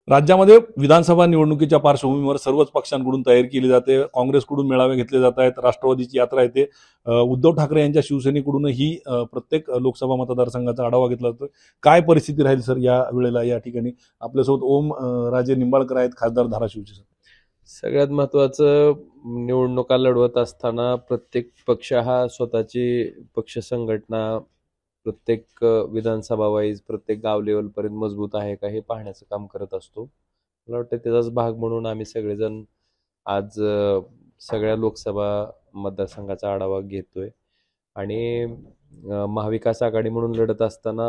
राज्यामध्ये विधानसभा निवडणुकीच्या पार्श्वभूमीवर सर्वच पक्षांकडून तयारी केली जाते। काँग्रेसकडून मेळावे घेतले जात आहेत, राष्ट्रवादीची यात्रा येते, उद्धव ठाकरे यांच्या शिवसेनेकडूनही प्रत्येक लोकसभा मतदारसंघाचा आढावा घेतला जातो। काय परिस्थिती राहील सर या वेळेला या ठिकाणी? आपल्यासोबत ओम राजे निंबाळकर आहेत, खासदार धाराशिवचे। सगळ्यात महत्त्वाचं, निवडणुका लढवत असताना प्रत्येक पक्ष हा स्वतःची पक्ष संघटना प्रत्येक विधानसभा वाईज प्रत्येक गाव लेवलपर्यंत मजबूत आहे का हे पाहण्याचं काम करत असतो। मला वाटतं त्याचाच भाग म्हणून आम्ही सगळेजण आज सगळ्या लोकसभा मतदारसंघाचा आढावा घेतोय आणि महाविकास आघाडी म्हणून लढत असताना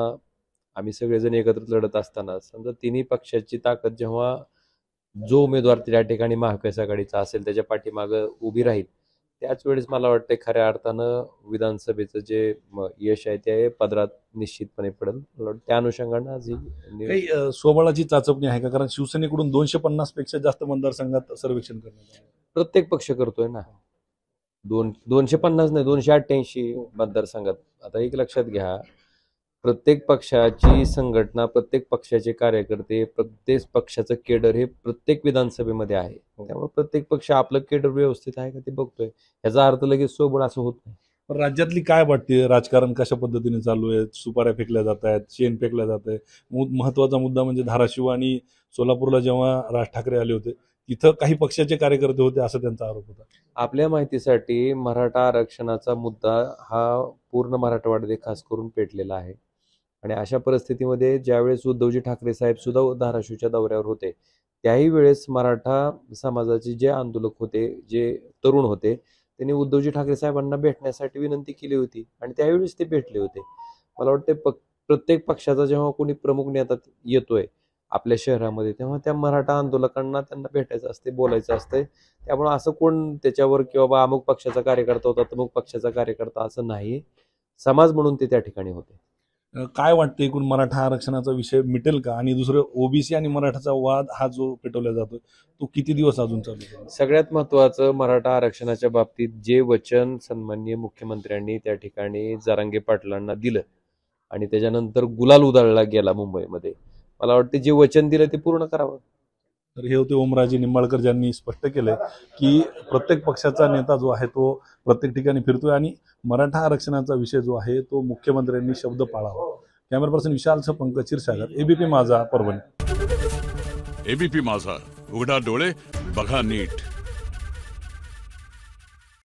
आम्ही सगळेजण एकत्र लढत असताना समजा तिन्ही पक्षाची ताकद जेव्हा जो उमेदवार त्या ठिकाणी महाविकास आघाडीचा असेल त्याच्या पाठीमागं उभी राहील, त्याच वेळेस मला वाटतं खऱ्या अर्थानं विधानसभेचं जे यश आहे ते पदरात निश्चितपणे पडेल। मला वाटतं त्या अनुषंगानं आज काही स्वबळाची चाचपणी आहे का? कारण शिवसेनेकडून 250 पेक्षा जास्त मतदारसंघात सर्वेक्षण करण्यात आलं। प्रत्येक पक्ष करतोय ना, 250 नाही 288 मतदारसंघात। आता एक लक्षात घ्या, प्रत्येक पक्षाची संघटना, प्रत्येक पक्षाचे कार्यकर्ते, प्रत्येक पक्षाचं केडर हे प्रत्येक विधानसभेमध्ये आहे। त्यामुळे प्रत्येक पक्ष आपलं केडर व्यवस्थित आहे का ते बघतोय, याचा अर्थ लगेच सोबळ असं होत नाही। राज्यातली काय वाटते, राजकारण कशा पद्धतीने चालू आहे? सुपाऱ्या फेकल्या जात आहेत, शेण फेकल्या जात आहे। महत्वाचा मुद्दा म्हणजे धाराशिव आणि सोलापूरला जेव्हा राज ठाकरे आले होते तिथं काही पक्षाचे कार्यकर्ते होते असं त्यांचा आरोप होता। आपल्या माहितीसाठी मराठा आरक्षणाचा मुद्दा हा पूर्ण मराठवाड्यात खास करून पेटलेला आहे आणि अशा परिस्थितीमध्ये ज्यावेळेस उद्धवजी ठाकरे साहेब सुद्धा धाराशिवच्या दौऱ्यावर होते, त्याही वेळेस मराठा समाजाचे जे आंदोलक होते, जे तरुण होते, त्यांनी उद्धवजी ठाकरे साहेबांना भेटण्यासाठी विनंती केली होती आणि त्यावेळेस ते भेटले होते। मला वाटतं प्रत्येक पक्षाचा जेव्हा कोणी प्रमुख नेता येतोय आपल्या शहरामध्ये तेव्हा त्या मराठा आंदोलकांना त्यांना भेटायचं असते, बोलायचं असतंय। त्यामुळे असं कोण त्याच्यावर की बाबा अमुक पक्षाचा कार्यकर्ता होता तमुक पक्षाचा कार्यकर्ता असं नाही, समाज म्हणून ते त्या ठिकाणी होते। काय वाटतं, एकूण मराठा आरक्षणाचा विषय मिटेल का? आणि दुसरं, ओबीसी आणि मराठाचा वाद हा जो पेटवला जातो तो किती दिवस अजून चालू राहील? सगळ्यात महत्त्वाचं, मराठा आरक्षणाच्या बाबतीत जे वचन सन्माननीय मुख्यमंत्र्यांनी त्या ठिकाणी जरांगे पाटलांना दिलं आणि त्याच्यानंतर गुलाल उधळला गेला मुंबईमध्ये, मला वाटतं जे वचन दिलं ते पूर्ण करावं। तर हे होते ओमराजे निंबाळकर, ज्यांनी स्पष्ट केलंय की प्रत्येक पक्षाचा नेता जो आहे तो प्रत्येक ठिकाणी फिरतोय आणि मराठा आरक्षणाचा विषय जो आहे तो मुख्यमंत्र्यांनी शब्द पाळावा। कॅमेरा पर्सन विशालसह पंकज क्षीरसागर, एबीपी माझा, परभणी। एबीपी माझा, उघडा डोळे बघा नीट।